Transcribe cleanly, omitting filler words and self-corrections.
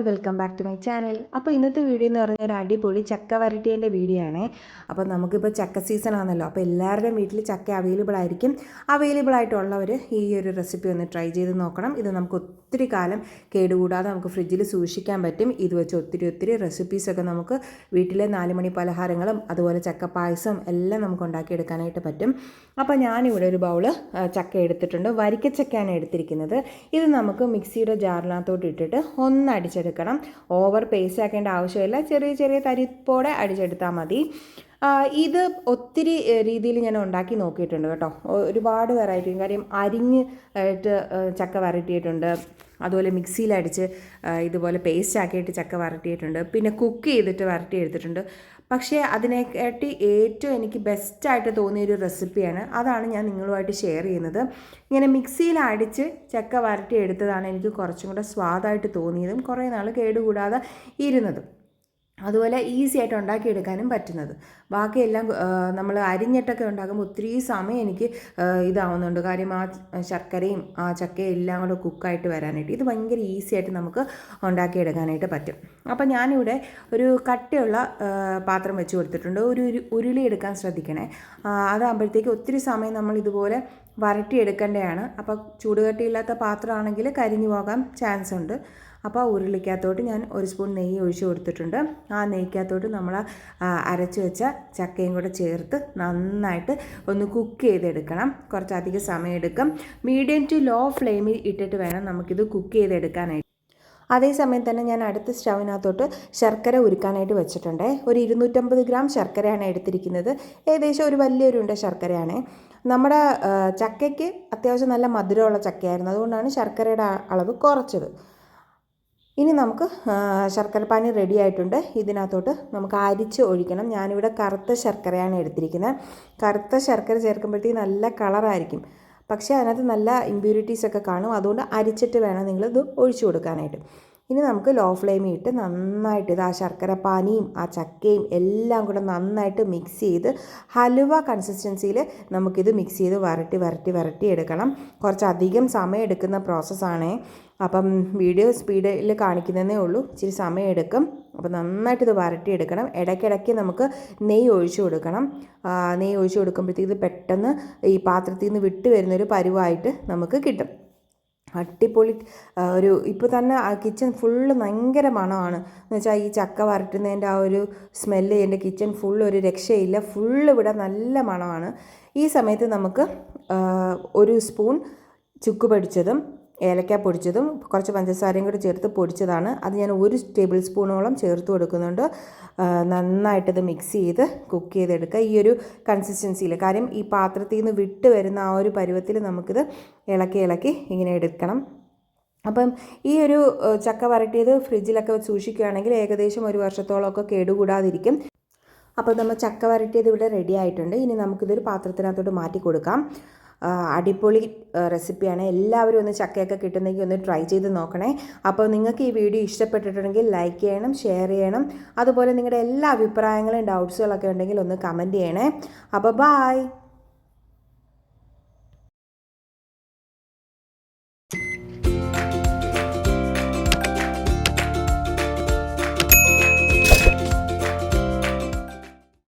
Welcome back to my channel. അപ്പോൾ ഇന്നത്തെ video എന്ന് പറഞ്ഞാൽ ഒരു അടിപൊളി ചക്ക വരട്ടിയതിൻ്റെ വീഡിയോ ആണ്. അപ്പോൾ നമുക്കിപ്പോൾ ചക്ക സീസൺ ആണല്ലോ, അപ്പോൾ എല്ലാവരുടെയും വീട്ടിൽ ചക്ക അവൈലബിൾ ആയിരിക്കും. അവൈലബിൾ ആയിട്ടുള്ളവർ ഈ ഒരു റെസിപ്പി ഒന്ന് ട്രൈ ചെയ്ത് നോക്കണം. ഇത് നമുക്ക് ഒത്തിരി കാലം കേടുകൂടാതെ നമുക്ക് ഫ്രിഡ്ജിൽ സൂക്ഷിക്കാൻ പറ്റും. ഇത് വെച്ച് ഒത്തിരി റെസിപ്പീസൊക്കെ നമുക്ക് വീട്ടിലെ 4 മണി പലഹാരങ്ങളും അതുപോലെ ചക്ക പായസം എല്ലാം നമുക്ക് ഉണ്ടാക്കിയെടുക്കാനായിട്ട് പറ്റും. അപ്പോൾ ഞാനിവിടെ ഒരു ബൗള് ചക്ക എടുത്തിട്ടുണ്ട്. വരിക്കച്ചക്കയാണ് എടുത്തിരിക്കുന്നത്. ഇത് നമുക്ക് മിക്സിയുടെ ജാറിനകത്തോട്ട് ഇട്ടിട്ട് ഒന്ന് അടിച്ചെടുക്കണം. ഓവർ പേസ്റ്റ് ആക്കേണ്ട ആവശ്യമില്ല, ചെറിയ തരിപ്പോടെ അടിച്ചെടുത്താൽ മതി. ഇത് ഒത്തിരി രീതിയിൽ ഞാൻ ഉണ്ടാക്കി നോക്കിയിട്ടുണ്ട് കേട്ടോ. ഒരുപാട് വെറൈറ്റി, കാര്യം അരിഞ്ഞ് ആയിട്ട് ചക്ക വരട്ടിയിട്ടുണ്ട്, അതുപോലെ മിക്സിയിലടിച്ച് ഇതുപോലെ പേസ്റ്റ് ആക്കിയിട്ട് ചക്ക വരട്ടിയിട്ടുണ്ട്, പിന്നെ കുക്ക് ചെയ്തിട്ട് വരട്ടിയെടുത്തിട്ടുണ്ട്. പക്ഷേ അതിനെക്കാട്ടി ഏറ്റവും എനിക്ക് ബെസ്റ്റായിട്ട് തോന്നിയൊരു റെസിപ്പിയാണ്, അതാണ് ഞാൻ നിങ്ങളുമായിട്ട് ഷെയർ ചെയ്യുന്നത്. ഇങ്ങനെ മിക്സിയിൽ അടിച്ച് ചക്ക വരട്ടിയെടുത്തതാണ് എനിക്ക് കുറച്ചും കൂടെ സ്വാദായിട്ട് തോന്നിയതും കുറേ നാൾ കേടുകൂടാതെ ഇരുന്നതും, അതുപോലെ ഈസി ആയിട്ട് ഉണ്ടാക്കിയെടുക്കാനും പറ്റുന്നത്. ബാക്കിയെല്ലാം നമ്മൾ അരിഞ്ഞിട്ടൊക്കെ ഉണ്ടാക്കുമ്പോൾ ഒത്തിരി സമയം എനിക്ക് ഇതാവുന്നുണ്ട്, കാര്യം ആ ശർക്കരയും ആ ചക്കയും എല്ലാം കൂടെ കുക്കായിട്ട് വരാനായിട്ട്. ഇത് ഭയങ്കര ഈസി ആയിട്ട് നമുക്ക് ഉണ്ടാക്കിയെടുക്കാനായിട്ട് പറ്റും. അപ്പോൾ ഞാനിവിടെ ഒരു കട്ടിയുള്ള പാത്രം വെച്ച് കൊടുത്തിട്ടുണ്ട്. ഒരു ഉരുളി എടുക്കാൻ ശ്രദ്ധിക്കണേ. അതാകുമ്പോഴത്തേക്ക് ഒത്തിരി സമയം നമ്മൾ ഇതുപോലെ വരട്ടിയെടുക്കേണ്ടതാണ്. അപ്പോൾ ചൂടുകട്ടിയില്ലാത്ത പാത്രമാണെങ്കിൽ കരിഞ്ഞു പോകാൻ ചാൻസ് ഉണ്ട്. അപ്പോൾ ഉരുളിക്കകത്തോട്ട് ഞാൻ 1 സ്പൂൺ നെയ്യ് ഒഴിച്ച് കൊടുത്തിട്ടുണ്ട്. ആ നെയ്ക്കകത്തോട്ട് നമ്മൾ അരച്ച് വെച്ച ചക്കയും കൂടെ ചേർത്ത് നന്നായിട്ട് ഒന്ന് കുക്ക് ചെയ്തെടുക്കണം. കുറച്ചധികം സമയം എടുക്കും. മീഡിയം ടു ലോ ഫ്ലെയിമിൽ ഇട്ടിട്ട് വേണം നമുക്കിത് കുക്ക് ചെയ്തെടുക്കാനായിട്ട്. അതേസമയം തന്നെ ഞാൻ അടുത്ത സ്റ്റൗവിനകത്തോട്ട് ശർക്കര ഉരുക്കാനായിട്ട് വെച്ചിട്ടുണ്ട്. ഒരു 250 ഗ്രാം ശർക്കരയാണ് എടുത്തിരിക്കുന്നത്. ഏകദേശം ഒരു വലിയൊരു ഉണ്ട ശർക്കരയാണ്. നമ്മുടെ ചക്കയ്ക്ക് അത്യാവശ്യം നല്ല മധുരമുള്ള ചക്കയായിരുന്നു, അതുകൊണ്ടാണ് ശർക്കരയുടെ അളവ് കുറച്ചത്. ഇനി നമുക്ക് ശർക്കര പാനി റെഡി ആയിട്ടുണ്ട്. ഇതിനകത്തോട്ട് നമുക്ക് അരിച്ച് ഒഴിക്കണം. ഞാനിവിടെ കറുത്ത ശർക്കരയാണ് എടുത്തിരിക്കുന്നത്. കറുത്ത ശർക്കര ചേർക്കുമ്പോഴത്തേക്ക് നല്ല കളറായിരിക്കും, പക്ഷേ അതിനകത്ത് നല്ല ഇമ്പ്യൂരിറ്റീസൊക്കെ കാണും. അതുകൊണ്ട് അരിച്ചിട്ട് വേണം നിങ്ങളിത് ഒഴിച്ചു കൊടുക്കാനായിട്ട്. ഇനി നമുക്ക് ലോ ഫ്ലെയിമിൽ ഇട്ട് നന്നായിട്ട് ഇത് ആ ശർക്കര പാനിയും ആ ചക്കയും എല്ലാം കൂടെ നന്നായിട്ട് മിക്സ് ചെയ്ത് ഹലുവ കൺസിസ്റ്റൻസിയിൽ നമുക്കിത് മിക്സ് ചെയ്ത് വരട്ടി എടുക്കണം. കുറച്ചധികം സമയം എടുക്കുന്ന പ്രോസസ്സാണ്. അപ്പം വീഡിയോ സ്പീഡിൽ കാണിക്കുന്നതേ ഉള്ളൂ, ഇച്ചിരി സമയം എടുക്കും. അപ്പോൾ നന്നായിട്ട് ഇത് വരട്ടിയെടുക്കണം. ഇടയ്ക്കിടയ്ക്ക് നമുക്ക് നെയ്യ് ഒഴിച്ചു കൊടുക്കണം. നെയ്യ് ഒഴിച്ചു കൊടുക്കുമ്പോഴത്തേക്ക് ഇത് പെട്ടെന്ന് ഈ പാത്രത്തിൽ നിന്ന് വിട്ട് വരുന്നൊരു പരുവായിട്ട് നമുക്ക് കിട്ടും. അടിപൊളി ഇപ്പോൾ തന്നെ ആ കിച്ചൺ ഫുള്ള് ഭയങ്കര മണമാണ്. എന്ന് വെച്ചാൽ ഈ ചക്ക വരട്ടുന്നതിൻ്റെ ആ ഒരു സ്മെല്ല് എൻ്റെ കിച്ചൺ ഫുള്ള് ഒരു രക്ഷയില്ല. ഫുള്ള് ഇവിടെ നല്ല മണമാണ്. ഈ സമയത്ത് നമുക്ക് 1 സ്പൂൺ ചുക്ക് പൊടിച്ചതും ഏലക്ക പൊടിച്ചതും കുറച്ച് പഞ്ചസാരയും കൂടി ചേർത്ത് പൊടിച്ചതാണ്. അത് ഞാൻ 1 ടേബിൾ സ്പൂണോളം ചേർത്ത് കൊടുക്കുന്നുണ്ട്. നന്നായിട്ടത് മിക്സ് ചെയ്ത് കുക്ക് ചെയ്തെടുക്കുക ഈ ഒരു കൺസിസ്റ്റൻസിയിൽ. കാര്യം ഈ പാത്രത്തിൽ നിന്ന് വിട്ട് വരുന്ന ആ ഒരു പരുവത്തിൽ നമുക്കിത് ഇളക്കി ഇങ്ങനെ എടുക്കണം. അപ്പം ഈ ഒരു ചക്ക വരട്ടിയത് ഫ്രിഡ്ജിലൊക്കെ സൂക്ഷിക്കുകയാണെങ്കിൽ ഏകദേശം 1 വർഷത്തോളമൊക്കെ കേടുകൂടാതിരിക്കും. അപ്പോൾ നമ്മൾ ചക്ക വരട്ടിയത് ഇവിടെ റെഡി ആയിട്ടുണ്ട്. ഇനി നമുക്കിതൊരു പാത്രത്തിനകത്തോട്ട് മാറ്റി കൊടുക്കാം. അടിപൊളി റെസിപ്പിയാണ്. എല്ലാവരും ഒന്ന് ചക്കയൊക്കെ കിട്ടുന്നെങ്കിൽ ഒന്ന് ട്രൈ ചെയ്ത് നോക്കണേ. അപ്പോൾ നിങ്ങൾക്ക് ഈ വീഡിയോ ഇഷ്ടപ്പെട്ടിട്ടുണ്ടെങ്കിൽ ലൈക്ക് ചെയ്യണം, ഷെയർ ചെയ്യണം. അതുപോലെ നിങ്ങളുടെ എല്ലാ അഭിപ്രായങ്ങളും ഡൗട്ട്സുകളൊക്കെ ഉണ്ടെങ്കിൽ ഒന്ന് കമൻറ്റ് ചെയ്യണേ. അപ്പോൾ ബൈ.